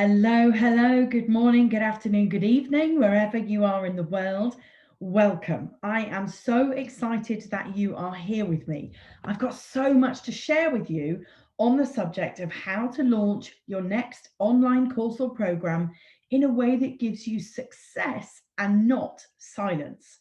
Hello, hello, good morning, good afternoon, good evening, wherever you are in the world. Welcome. I am so excited that you are here with me. I've got so much to share with you on the subject of how to launch your next online course or program in a way that gives you success and not silence.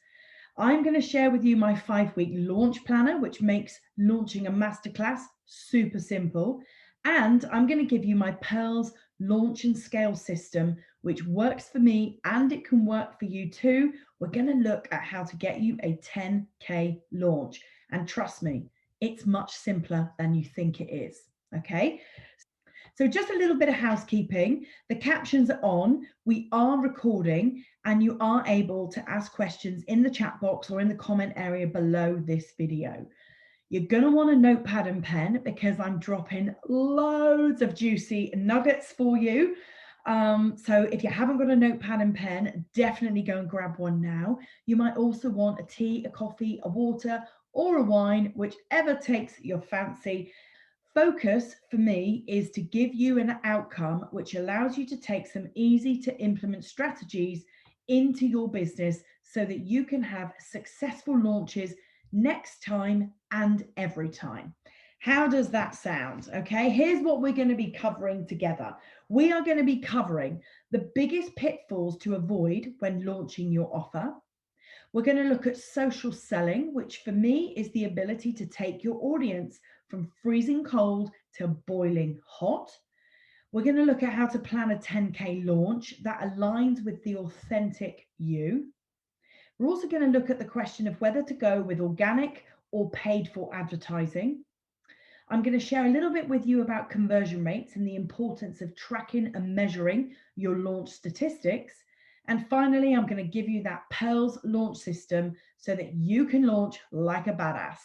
I'm going to share with you my 5-week launch planner, which makes launching a masterclass super simple. And I'm going to give you my Pearls launch and scale system, which works for me and it can work for you too. We're going to look at how to get you a 10K launch. And trust me, it's much simpler than you think it is. Okay. So just a little bit of housekeeping. The captions are on, we are recording, and you are able to ask questions in the chat box or in the comment area below this video. You're going to want a notepad and pen because I'm dropping loads of juicy nuggets for you. So if you haven't got a notepad and pen, definitely go and grab one now. You might also want a tea, a coffee, a water, or a wine, whichever takes your fancy. Focus for me is to give you an outcome which allows you to take some easy to implement strategies into your business so that you can have successful launches next time and every time. How does that sound? Okay, here's what we're going to be covering together. We are going to be covering the biggest pitfalls to avoid when launching your offer. We're going to look at social selling, which for me is the ability to take your audience from freezing cold to boiling hot. We're going to look at how to plan a 10K launch that aligns with the authentic you. We're also going to look at the question of whether to go with organic or paid for advertising. I'm going to share a little bit with you about conversion rates and the importance of tracking and measuring your launch statistics. And finally, I'm going to give you that Pearls launch system so that you can launch like a badass.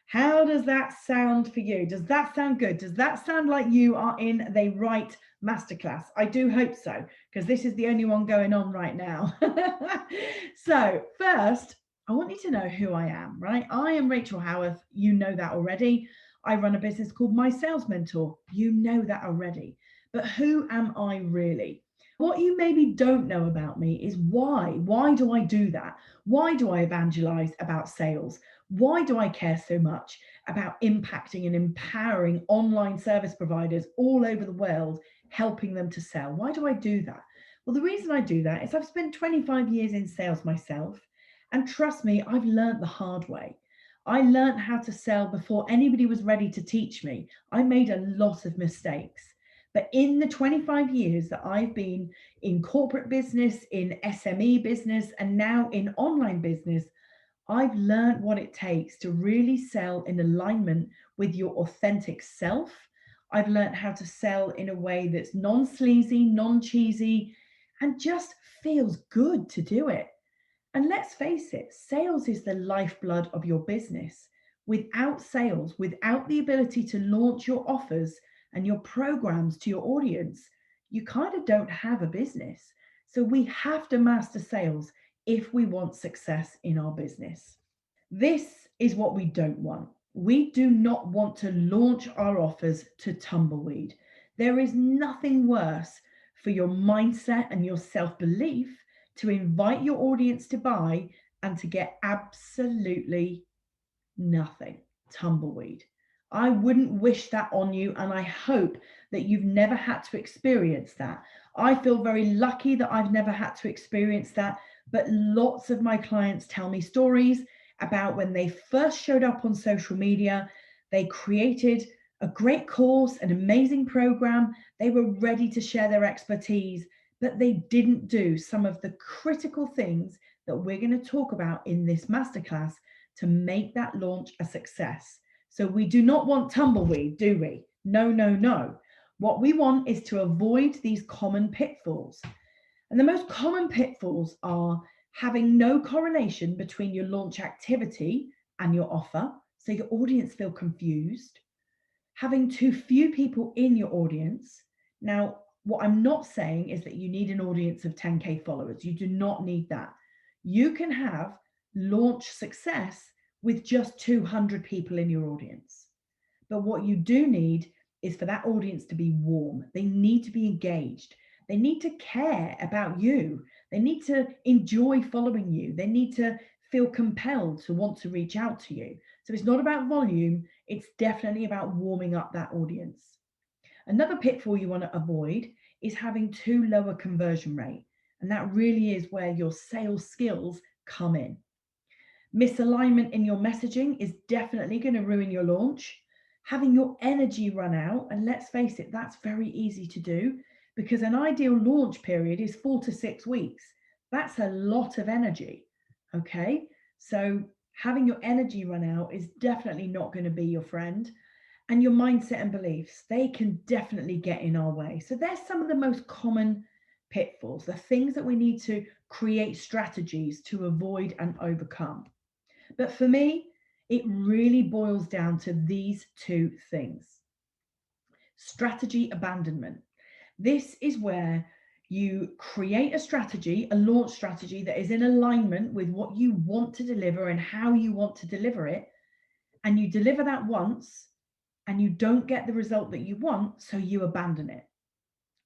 How does that sound for you? Does that sound good? Does that sound like you are in the right masterclass? I do hope so, because this is the only one going on right now. So first, I want you to know who I am, right? I am Rachel Howarth. You know that already. I run a business called My Sales Mentor. You know that already. But who am I really? What you maybe don't know about me is why. Why do I do that? Why do I evangelize about sales? Why do I care so much about impacting and empowering online service providers all over the world, helping them to sell? Why do I do that? Well, the reason I do that is I've spent 25 years in sales myself. And trust me, I've learned the hard way. I learned how to sell before anybody was ready to teach me. I made a lot of mistakes. But in the 25 years that I've been in corporate business, in SME business, and now in online business, I've learned what it takes to really sell in alignment with your authentic self. I've learned how to sell in a way that's non-sleazy, non-cheesy, and just feels good to do it. And let's face it, sales is the lifeblood of your business. Without sales, without the ability to launch your offers and your programs to your audience, you kind of don't have a business. So we have to master sales if we want success in our business. This is what we don't want. We do not want to launch our offers to tumbleweed. There is nothing worse for your mindset and your self-belief to invite your audience to buy and to get absolutely nothing. Tumbleweed. I wouldn't wish that on you, and I hope that you've never had to experience that. I feel very lucky that I've never had to experience that, but lots of my clients tell me stories about when they first showed up on social media, they created a great course, an amazing program, they were ready to share their expertise, but they didn't do some of the critical things that we're going to talk about in this masterclass to make that launch a success. So we do not want tumbleweed, do we? No, no, no. What we want is to avoid these common pitfalls. And the most common pitfalls are having no correlation between your launch activity and your offer, so your audience feel confused, having too few people in your audience. Now, what I'm not saying is that you need an audience of 10K followers. You do not need that. You can have launch success with just 200 people in your audience. But what you do need is for that audience to be warm. They need to be engaged. They need to care about you. They need to enjoy following you. They need to feel compelled to want to reach out to you. So it's not about volume, it's definitely about warming up that audience. Another pitfall you want to avoid is having too low a conversion rate. And that really is where your sales skills come in. Misalignment in your messaging is definitely going to ruin your launch. Having your energy run out, and let's face it, that's very easy to do because an ideal launch period is 4 to 6 weeks. That's a lot of energy. Okay. So having your energy run out is definitely not going to be your friend. And your mindset and beliefs, they can definitely get in our way. So there's some of the most common pitfalls, the things that we need to create strategies to avoid and overcome. But for me, it really boils down to these two things. Strategy abandonment. This is where you create a strategy, a launch strategy that is in alignment with what you want to deliver and how you want to deliver it. And you deliver that once and you don't get the result that you want, so you abandon it.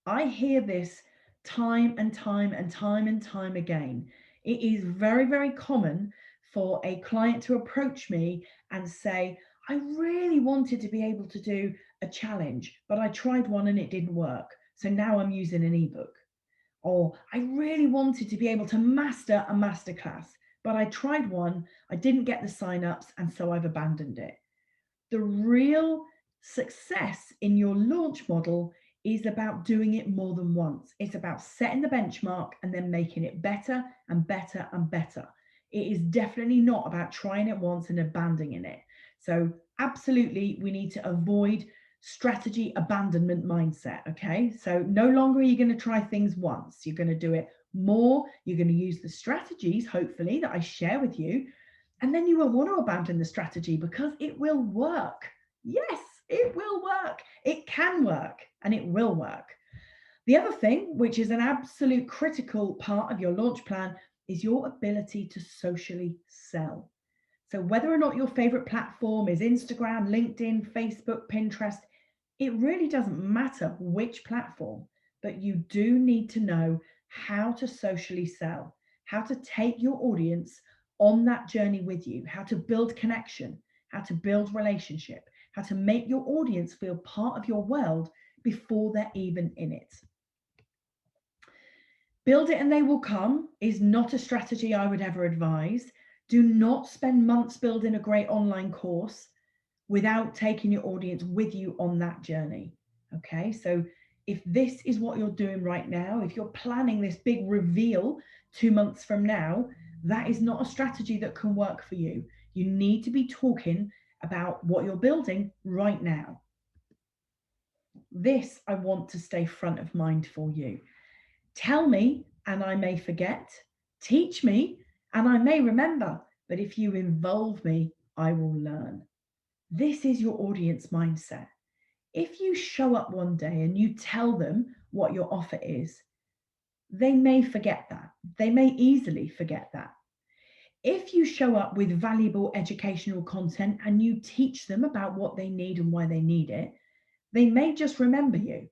I hear this time and time and time and time again. It is very, very common for a client to approach me and say, I really wanted to be able to do a challenge, but I tried one and it didn't work. So now I'm using an ebook. Or I really wanted to be able to master a masterclass, but I tried one, I didn't get the sign-ups, and so I've abandoned it. The real success in your launch model is about doing it more than once. It's about setting the benchmark and then making it better and better and better. It is definitely not about trying it once and abandoning it. So absolutely, we need to avoid strategy abandonment mindset. Okay. So no longer are you going to try things once. You're going to do it more. You're going to use the strategies, hopefully, that I share with you. And then you won't want to abandon the strategy because it will work. Yes, it will work. It can work and it will work. The other thing, which is an absolute critical part of your launch plan, is your ability to socially sell. So whether or not your favorite platform is Instagram, LinkedIn, Facebook, Pinterest, it really doesn't matter which platform, but you do need to know how to socially sell, how to take your audience on that journey with you, how to build connection, how to build relationship, how to make your audience feel part of your world before they're even in it. Build it and they will come is not a strategy I would ever advise. Do not spend months building a great online course without taking your audience with you on that journey. Okay, so if this is what you're doing right now, if you're planning this big reveal 2 months from now, that is not a strategy that can work for you. You need to be talking about what you're building right now. This I want to stay front of mind for you. Tell me and I may forget. Teach me and I may remember. But if you involve me, I will learn. This is your audience mindset. If you show up one day and you tell them what your offer is, they may forget that. They may easily forget that. If you show up with valuable educational content and you teach them about what they need and why they need it, they may just remember you.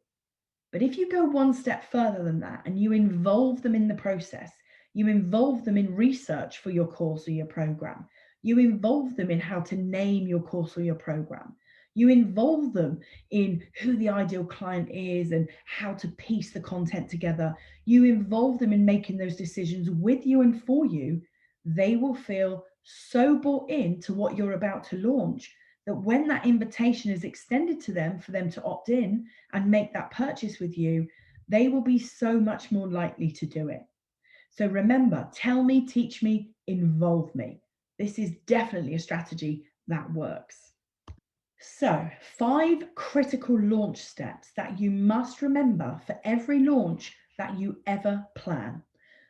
But if you go one step further than that and you involve them in the process, you involve them in research for your course or your program, you involve them in how to name your course or your program, you involve them in who the ideal client is and how to piece the content together, you involve them in making those decisions with you and for you, they will feel so bought in to what you're about to launch that when that invitation is extended to them for them to opt in and make that purchase with you, they will be so much more likely to do it. So remember, tell me, teach me, involve me. This is definitely a strategy that works. So 5 critical launch steps that you must remember for every launch that you ever plan.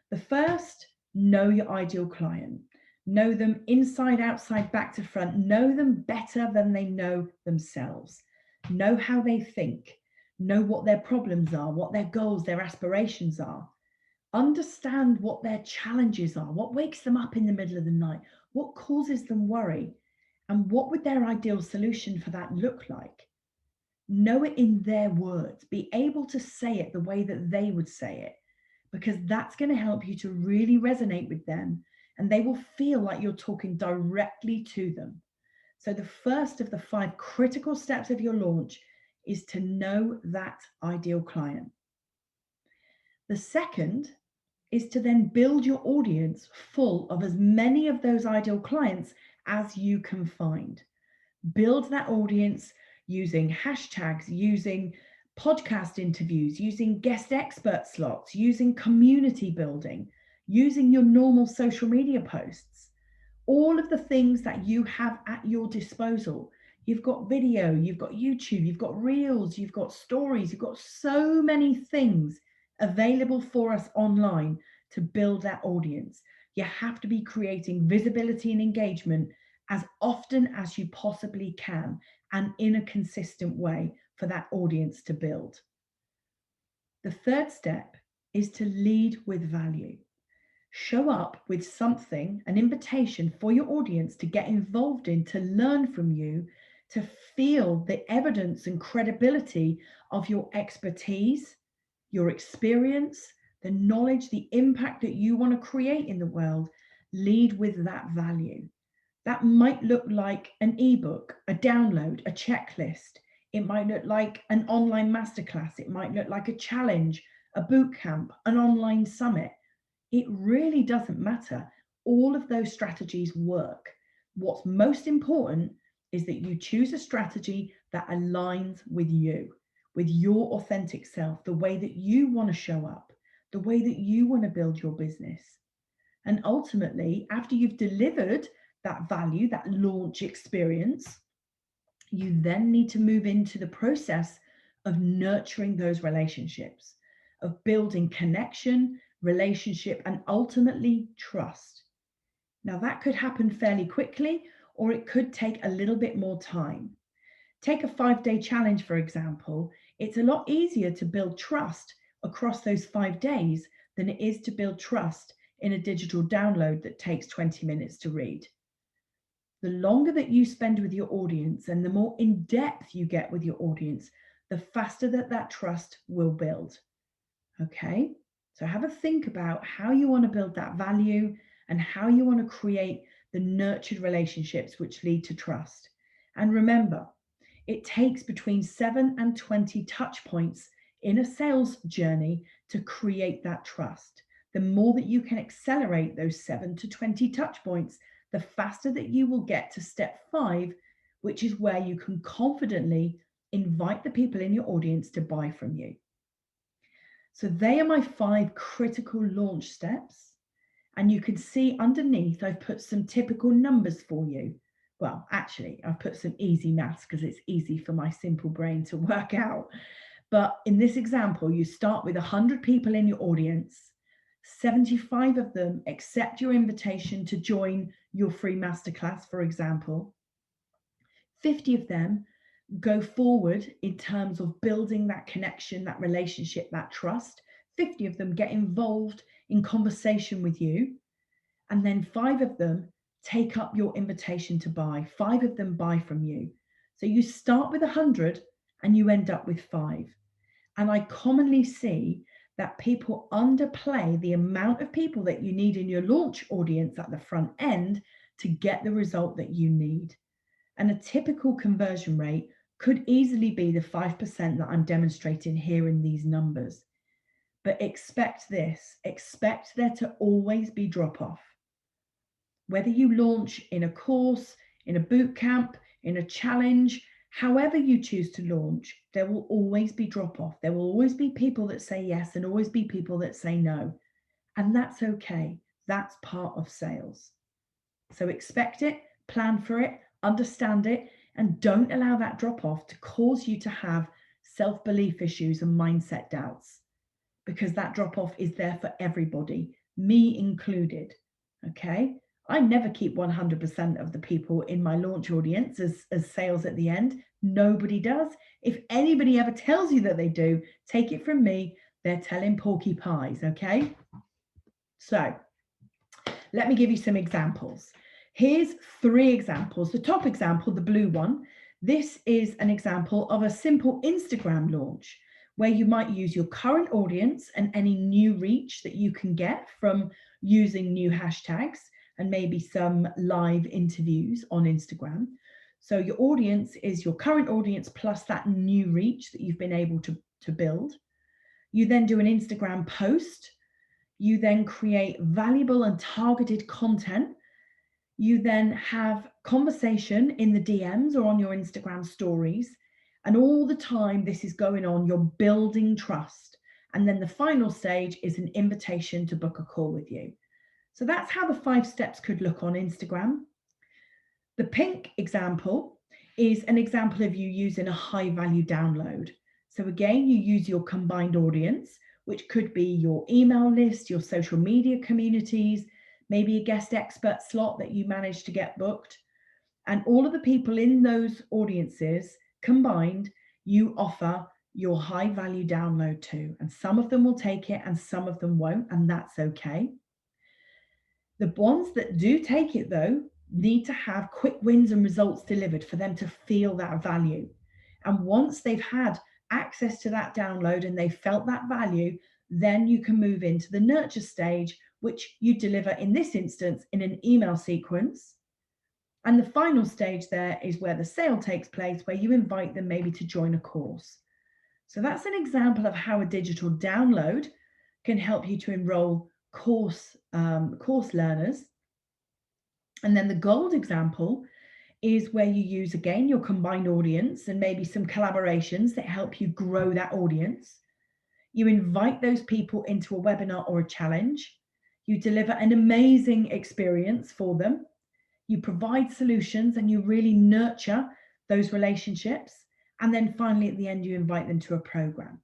The first, know your ideal client. Know them inside, outside, back to front. Know them better than they know themselves. Know how they think. Know what their problems are, what their goals, their aspirations are. Understand what their challenges are, what wakes them up in the middle of the night, what causes them worry, and what would their ideal solution for that look like. Know it in their words. Be able to say it the way that they would say it, because that's going to help you to really resonate with them, and they will feel like you're talking directly to them. So the first of the 5 critical steps of your launch is to know that ideal client. The second is to then build your audience full of as many of those ideal clients as you can find. Build that audience using hashtags, using podcast interviews, using guest expert slots, using community building, using your normal social media posts. All of the things that you have at your disposal. You've got video, you've got YouTube, you've got reels, you've got stories, you've got so many things available for us online to build that audience. You have to be creating visibility and engagement as often as you possibly can and in a consistent way for that audience to build. The third step is to lead with value. Show up with something, an invitation for your audience to get involved in, to learn from you, to feel the evidence and credibility of your expertise, your experience, the knowledge, the impact that you want to create in the world. Lead with that value. That might look like an ebook, a download, a checklist. It might look like an online masterclass. It might look like a challenge, a boot camp, an online summit. It really doesn't matter. All of those strategies work. What's most important is that you choose a strategy that aligns with you, with your authentic self, the way that you want to show up, the way that you want to build your business. And ultimately, after you've delivered that value, that launch experience, you then need to move into the process of nurturing those relationships, of building connection, relationship, and ultimately trust. Now, that could happen fairly quickly, or it could take a little bit more time. Take a 5-day challenge, for example. It's a lot easier to build trust across those 5 days than it is to build trust in a digital download that takes 20 minutes to read. The longer that you spend with your audience and the more in depth you get with your audience, the faster that trust will build. Okay, so have a think about how you want to build that value and how you want to create the nurtured relationships which lead to trust. And remember, it takes between 7 and 20 touch points in a sales journey to create that trust. The more that you can accelerate those 7 to 20 touch points, the faster that you will get to step 5, which is where you can confidently invite the people in your audience to buy from you. So they are my 5 critical launch steps. And you can see underneath, I've put some typical numbers for you. Well, actually, I've put some easy maths because it's easy for my simple brain to work out. But in this example, you start with 100 people in your audience. 75 of them accept your invitation to join your free masterclass, for example. 50 of them go forward in terms of building that connection, that relationship, that trust. 50 of them get involved in conversation with you. And then 5 of them take up your invitation to buy. 5 of them buy from you. So you start with 100 and you end up with 5. And I commonly see that people underplay the amount of people that you need in your launch audience at the front end to get the result that you need. And a typical conversion rate could easily be the 5% that I'm demonstrating here in these numbers. But expect this, expect there to always be drop off. Whether you launch in a course, in a boot camp, in a challenge, however you choose to launch, there will always be drop off. There will always be people that say yes and always be people that say no. And that's okay. That's part of sales. So expect it, plan for it, understand it, and don't allow that drop off to cause you to have self-belief issues and mindset doubts, because that drop off is there for everybody, me included. Okay. I never keep 100% of the people in my launch audience as sales at the end. Nobody does. If anybody ever tells you that they do, take it from me, they're telling porky pies, okay? So let me give you some examples. Here's 3 examples. The top example, the blue one, This is an example of a simple Instagram launch where you might use your current audience and any new reach that you can get from using new hashtags and maybe some live interviews on Instagram. So your audience is your current audience plus that new reach that you've been able to build. You then do an Instagram post. You then create valuable and targeted content. You then have conversation in the DMs or on your Instagram stories. And all the time this is going on, you're building trust. And then the final stage is an invitation to book a call with you. So that's how the 5 steps could look on Instagram. The pink example is an example of you using a high value download. So again, you use your combined audience, which could be your email list, your social media communities, maybe a guest expert slot that you managed to get booked. And all of the people in those audiences combined, you offer your high value download to. And some of them will take it and some of them won't, and that's okay. The ones that do take it, though, need to have quick wins and results delivered for them to feel that value. And once they've had access to that download and they've felt that value, then you can move into the nurture stage, which you deliver in this instance in an email sequence. And the final stage there is where the sale takes place, where you invite them maybe to join a course. So that's an example of how a digital download can help you to enroll course learners. And then the gold example is where you use, again, your combined audience and maybe some collaborations that help you grow that audience. You invite those people into a webinar or a challenge. You deliver an amazing experience for them. You provide solutions and you really nurture those relationships. And then finally, at the end, you invite them to a program.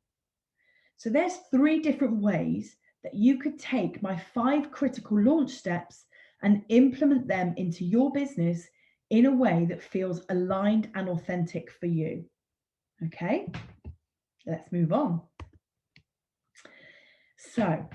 So there's 3 different ways that you could take my 5 critical launch steps and implement them into your business in a way that feels aligned and authentic for you. Okay, let's move on. So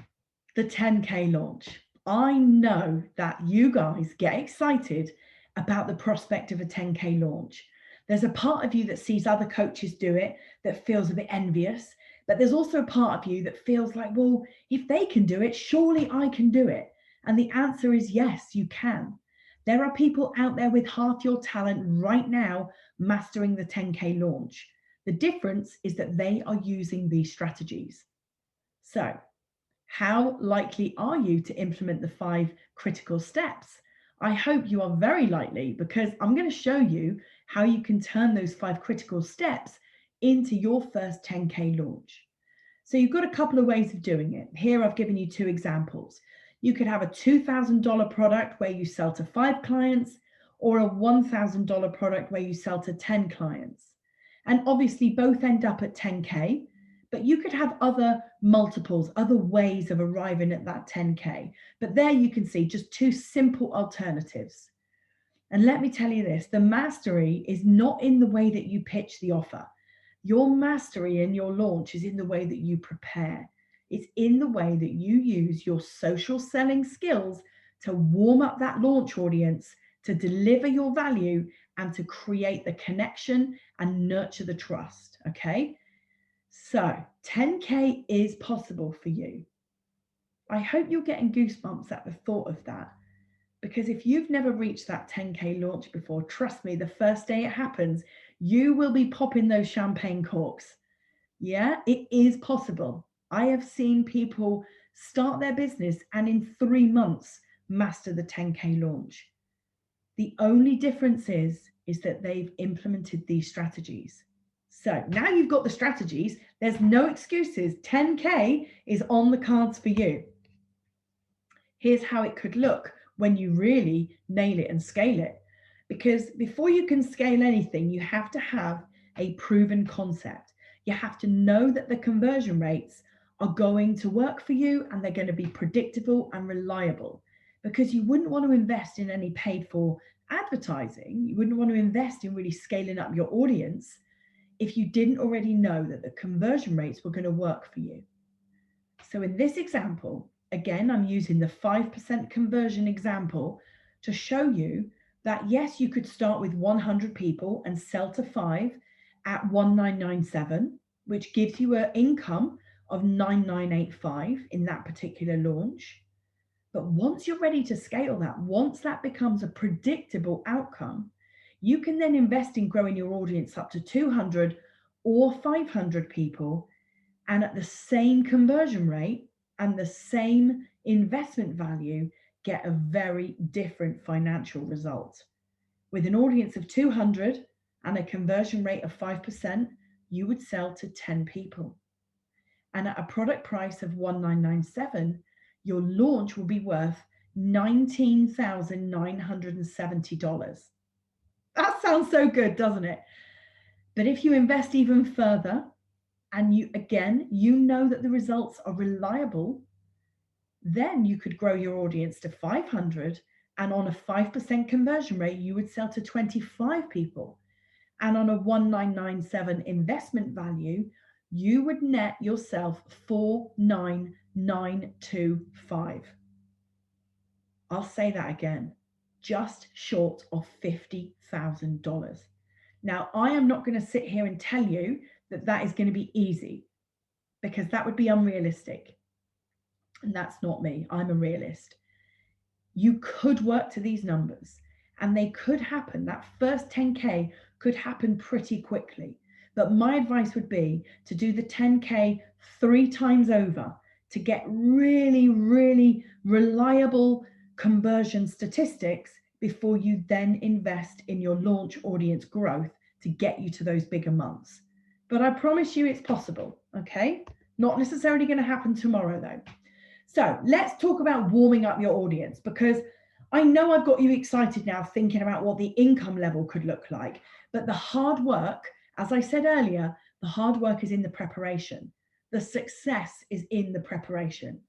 the 10K launch. I know that you guys get excited about the prospect of a 10K launch. There's a part of you that sees other coaches do it that feels a bit envious, but there's also a part of you that feels like, well, if they can do it, surely I can do it. And the answer is yes, you can. There are people out there with half your talent right now mastering the 10K launch. The difference is that they are using these strategies. So, how likely are you to implement the 5 critical steps? I hope you are very likely, because I'm going to show you how you can turn those 5 critical steps into your first 10K launch. So you've got a couple of ways of doing it. Here I've given you 2 examples. You could have a $2,000 product where you sell to 5 clients, or a $1,000 product where you sell to 10 clients. And obviously both end up at 10K, but you could have other multiples, other ways of arriving at that 10K. But there you can see just 2 simple alternatives. And let me tell you this, the mastery is not in the way that you pitch the offer. Your mastery in your launch is in the way that you prepare. It's in the way that you use your social selling skills to warm up that launch audience, to deliver your value, and to create the connection and nurture the trust, okay? So 10K is possible for you. I hope you're getting goosebumps at the thought of that, because if you've never reached that 10K launch before, trust me, the first day it happens, you will be popping those champagne corks. Yeah, it is possible. I have seen people start their business and in 3 months master the 10K launch. The only difference is that they've implemented these strategies. So now you've got the strategies, there's no excuses. 10K is on the cards for you. Here's how it could look when you really nail it and scale it. Because before you can scale anything, you have to have a proven concept. You have to know that the conversion rates are going to work for you and they're going to be predictable and reliable. Because you wouldn't want to invest in any paid for advertising. You wouldn't want to invest in really scaling up your audience if you didn't already know that the conversion rates were going to work for you. So in this example, again, I'm using the 5% conversion example to show you that yes, you could start with 100 people and sell to 5 at 1997, which gives you an income of 9985 in that particular launch. But once you're ready to scale that, once that becomes a predictable outcome, you can then invest in growing your audience up to 200 or 500 people, and at the same conversion rate and the same investment value, get a very different financial result. With an audience of 200 and a conversion rate of 5%, you would sell to 10 people. And at a product price of 1997, your launch will be worth $19,970. That sounds so good, doesn't it? But if you invest even further, and you know that the results are reliable, then you could grow your audience to 500, and on a 5% conversion rate, you would sell to 25 people. And on a 1997 investment value, you would net yourself 49,925. I'll say that again, just short of $50,000. Now, I am not going to sit here and tell you that that is going to be easy, because that would be unrealistic. And that's not me. I'm a realist. You could work to these numbers, and they could happen. That first 10K could happen pretty quickly. But my advice would be to do the 10K 3 times over to get really, really reliable conversion statistics before you then invest in your launch audience growth to get you to those bigger months. But I promise you it's possible, okay? Not necessarily going to happen tomorrow though. So let's talk about warming up your audience, because I know I've got you excited now thinking about what the income level could look like, but the hard work, as I said earlier, the hard work is in the preparation. The success is in the preparation.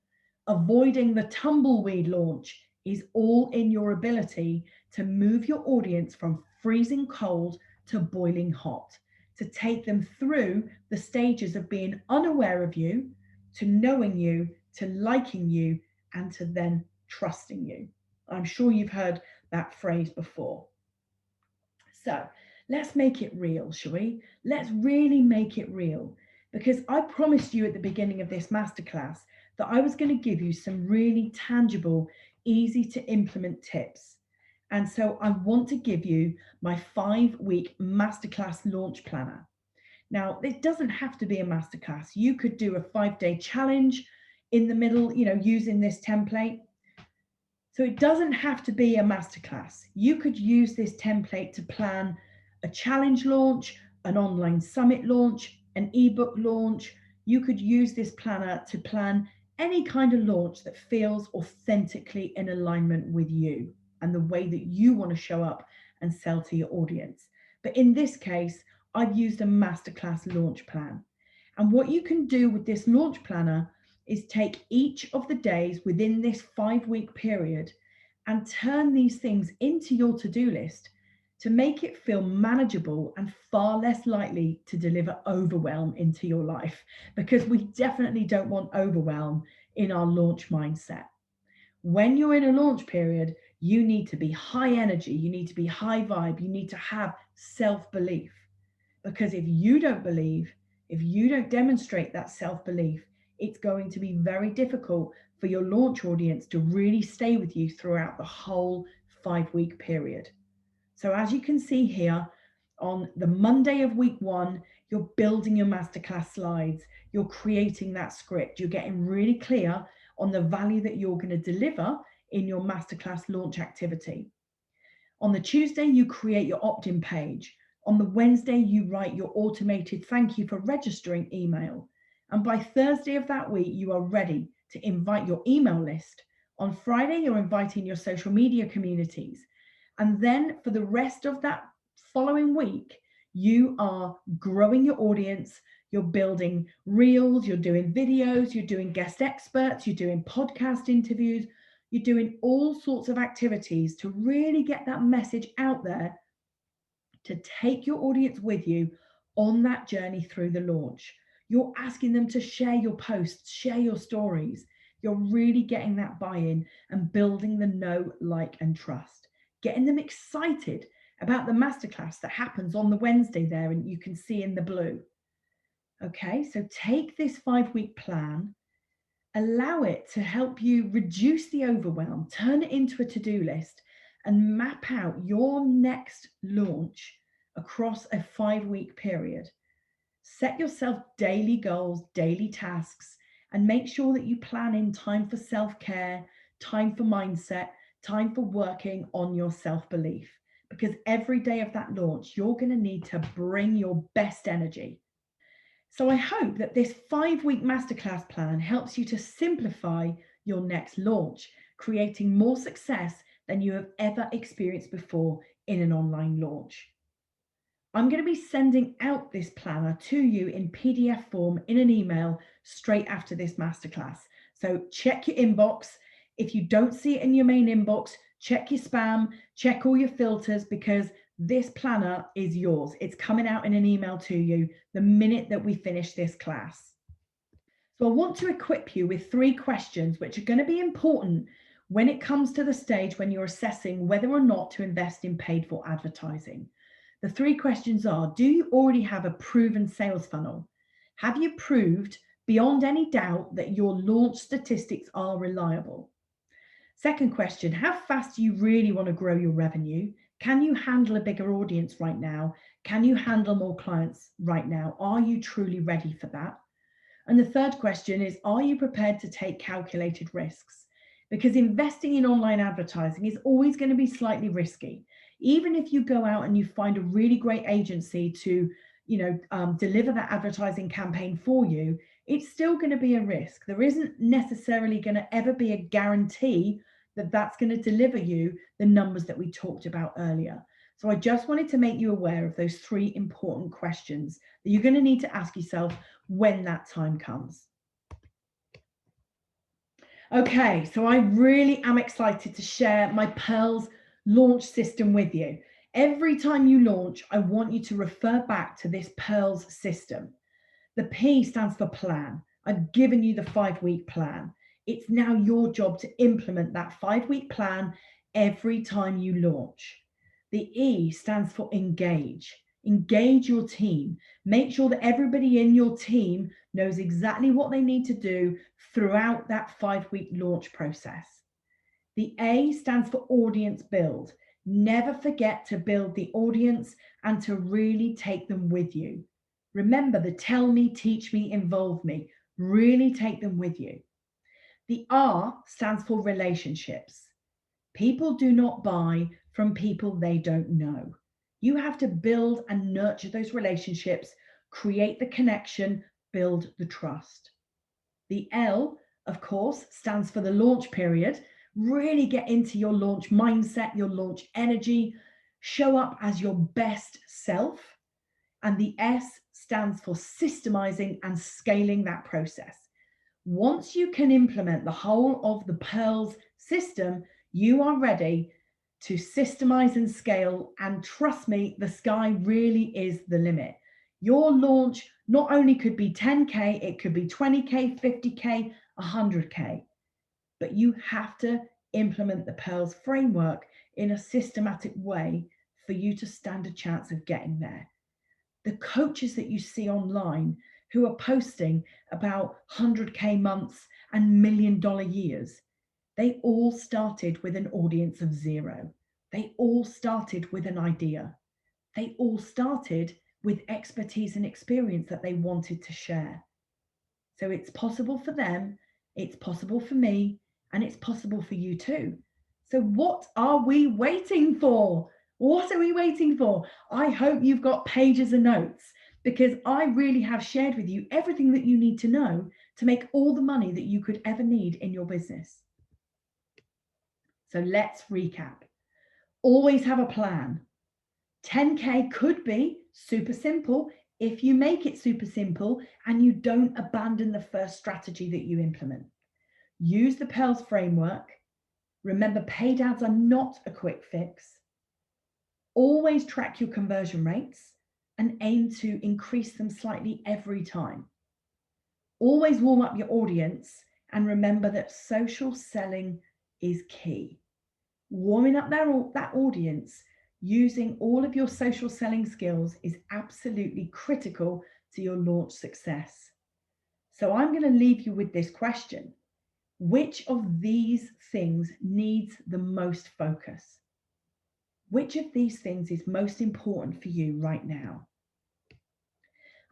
Avoiding the tumbleweed launch is all in your ability to move your audience from freezing cold to boiling hot, to take them through the stages of being unaware of you, to knowing you, to liking you, and to then trusting you. I'm sure you've heard that phrase before. So let's make it real, shall we? Let's really make it real, because I promised you at the beginning of this masterclass that I was going to give you some really tangible, easy to implement tips. And so I want to give you my 5-week masterclass launch planner. Now, it doesn't have to be a masterclass. You could do a 5-day challenge in the middle, using this template. So it doesn't have to be a masterclass. You could use this template to plan a challenge launch, an online summit launch, an ebook launch. You could use this planner to plan any kind of launch that feels authentically in alignment with you and the way that you want to show up and sell to your audience. But in this case, I've used a masterclass launch plan. And what you can do with this launch planner is take each of the days within this 5-week period and turn these things into your to-do list to make it feel manageable and far less likely to deliver overwhelm into your life, because we definitely don't want overwhelm in our launch mindset. When you're in a launch period, you need to be high energy, you need to be high vibe, you need to have self-belief. Because if you don't believe, if you don't demonstrate that self-belief, it's going to be very difficult for your launch audience to really stay with you throughout the whole 5-week period. So as you can see here, on the Monday of week 1, you're building your masterclass slides, you're creating that script, you're getting really clear on the value that you're going to deliver in your masterclass launch activity. On the Tuesday, you create your opt-in page. On the Wednesday, you write your automated thank you for registering email. And by Thursday of that week, you are ready to invite your email list. On Friday, you're inviting your social media communities. And then for the rest of that following week, you are growing your audience, you're building reels, you're doing videos, you're doing guest experts, you're doing podcast interviews, you're doing all sorts of activities to really get that message out there, to take your audience with you on that journey through the launch. You're asking them to share your posts, share your stories. You're really getting that buy-in and building the know, like, and trust. getting them excited about the masterclass that happens on the Wednesday there, and you can see in the blue. Okay, so take this 5-week plan, allow it to help you reduce the overwhelm, turn it into a to-do list, and map out your next launch across a 5-week period. Set yourself daily goals, daily tasks, and make sure that you plan in time for self-care, time for mindset, time for working on your self-belief. Because every day of that launch, you're going to need to bring your best energy. So I hope that this 5-week masterclass plan helps you to simplify your next launch, creating more success than you have ever experienced before in an online launch. I'm going to be sending out this planner to you in PDF form in an email straight after this masterclass. So check your inbox. If you don't see it in your main inbox, check your spam, check all your filters, because this planner is yours. It's coming out in an email to you the minute that we finish this class. So I want to equip you with 3 questions which are going to be important when it comes to the stage when you're assessing whether or not to invest in paid for advertising. The 3 questions are: do you already have a proven sales funnel? Have you proved beyond any doubt that your launch statistics are reliable? Second question: how fast do you really want to grow your revenue? Can you handle a bigger audience right now? Can you handle more clients right now? Are you truly ready for that? And the third question is, are you prepared to take calculated risks? Because investing in online advertising is always going to be slightly risky. Even if you go out and you find a really great agency to, deliver that advertising campaign for you, it's still going to be a risk. There isn't necessarily going to ever be a guarantee that that's going to deliver you the numbers that we talked about earlier. So I just wanted to make you aware of those 3 important questions that you're going to need to ask yourself when that time comes. Okay, so I really am excited to share my Pearls launch system with you. Every time you launch, I want you to refer back to this Pearls system. The P stands for plan. I've given you the 5-week plan. It's now your job to implement that 5-week plan every time you launch. The E stands for engage. Engage your team. Make sure that everybody in your team knows exactly what they need to do throughout that 5-week launch process. The A stands for audience build. Never forget to build the audience and to really take them with you. Remember the tell me, teach me, involve me. Really take them with you. The R stands for relationships. People do not buy from people they don't know. You have to build and nurture those relationships, create the connection, build the trust. The L, of course, stands for the launch period. Really get into your launch mindset, your launch energy, show up as your best self. And the S stands for systemizing and scaling that process. Once you can implement the whole of the Pearls system, you are ready to systemize and scale. And trust me, the sky really is the limit. Your launch not only could be 10K, it could be 20K, 50K, 100K. But you have to implement the Pearls framework in a systematic way for you to stand a chance of getting there. The coaches that you see online who are posting about 100K months and $1 million years, they all started with an audience of 0. They all started with an idea. They all started with expertise and experience that they wanted to share. So it's possible for them, it's possible for me, and it's possible for you too. So what are we waiting for? What are we waiting for? I hope you've got pages and notes, because I really have shared with you everything that you need to know to make all the money that you could ever need in your business. So let's recap. Always have a plan. 10K could be super simple if you make it super simple and you don't abandon the first strategy that you implement. Use the Pearls framework. Remember, paid ads are not a quick fix. Always track your conversion rates and aim to increase them slightly every time. Always warm up your audience and remember that social selling is key. Warming up that audience using all of your social selling skills is absolutely critical to your launch success. So I'm going to leave you with this question. Which of these things needs the most focus? Which of these things is most important for you right now?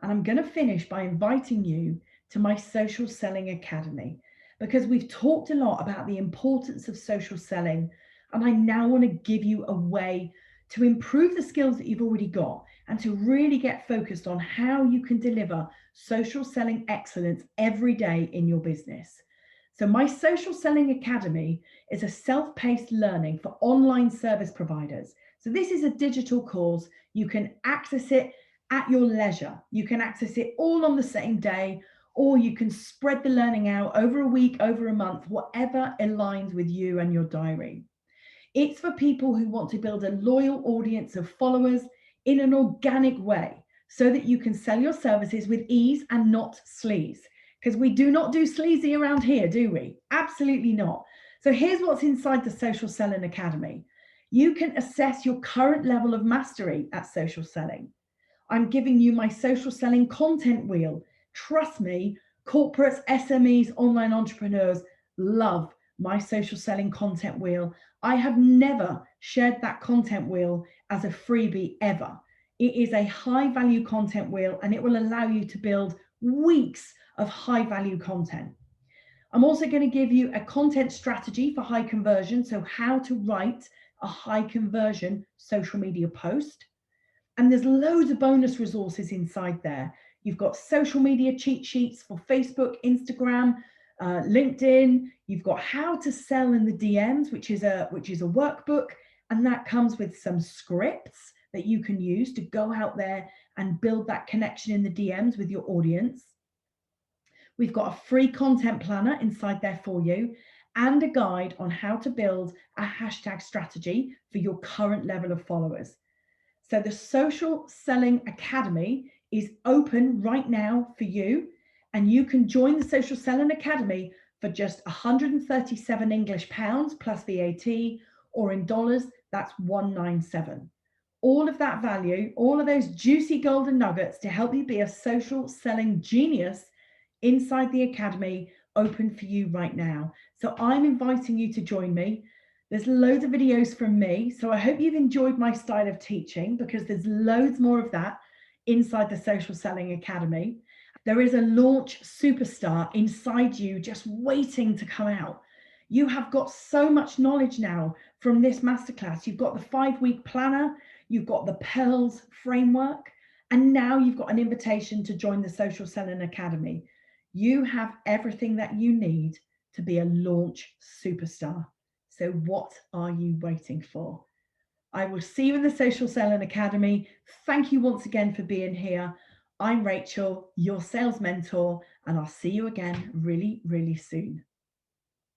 And I'm going to finish by inviting you to my Social Selling Academy, because we've talked a lot about the importance of social selling. And I now want to give you a way to improve the skills that you've already got and to really get focused on how you can deliver social selling excellence every day in your business. So my Social Selling Academy is a self-paced learning for online service providers. So this is a digital course. You can access it at your leisure. You can access it all on the same day, or you can spread the learning out over a week, over a month, whatever aligns with you and your diary. It's for people who want to build a loyal audience of followers in an organic way so that you can sell your services with ease and not sleaze. Because we do not do sleazy around here, do we? Absolutely not. So here's what's inside the Social Selling Academy. You can assess your current level of mastery at social selling. I'm giving you my social selling content wheel. Trust me, corporates, SMEs, online entrepreneurs love my social selling content wheel. I have never shared that content wheel as a freebie ever. It is a high value content wheel, and it will allow you to build weeks of high value content. I'm also going to give you a content strategy for high conversion. So how to write a high conversion social media post. And there's loads of bonus resources inside there. You've got social media cheat sheets for Facebook, Instagram, LinkedIn. You've got how to sell in the DMs, which is a workbook, and that comes with some scripts that you can use to go out there and build that connection in the DMs with your audience. We've got a free content planner inside there for you, and a guide on how to build a hashtag strategy for your current level of followers. So the Social Selling Academy is open right now for you, and you can join the Social Selling Academy for just 137 English pounds plus VAT, or in dollars, that's 197. All of that value, all of those juicy golden nuggets to help you be a social selling genius inside the Academy, open for you right now. So I'm inviting you to join me. There's loads of videos from me. So I hope you've enjoyed my style of teaching, because there's loads more of that inside the Social Selling Academy. There is a launch superstar inside you just waiting to come out. You have got so much knowledge now from this masterclass. You've got the 5-week planner, you've got the Pearls framework, and now you've got an invitation to join the Social Selling Academy. You have everything that you need to be a launch superstar. So what are you waiting for? I will see you in the Social Selling Academy. Thank you once again for being here. I'm Rachel, your sales mentor, and I'll see you again really, really soon.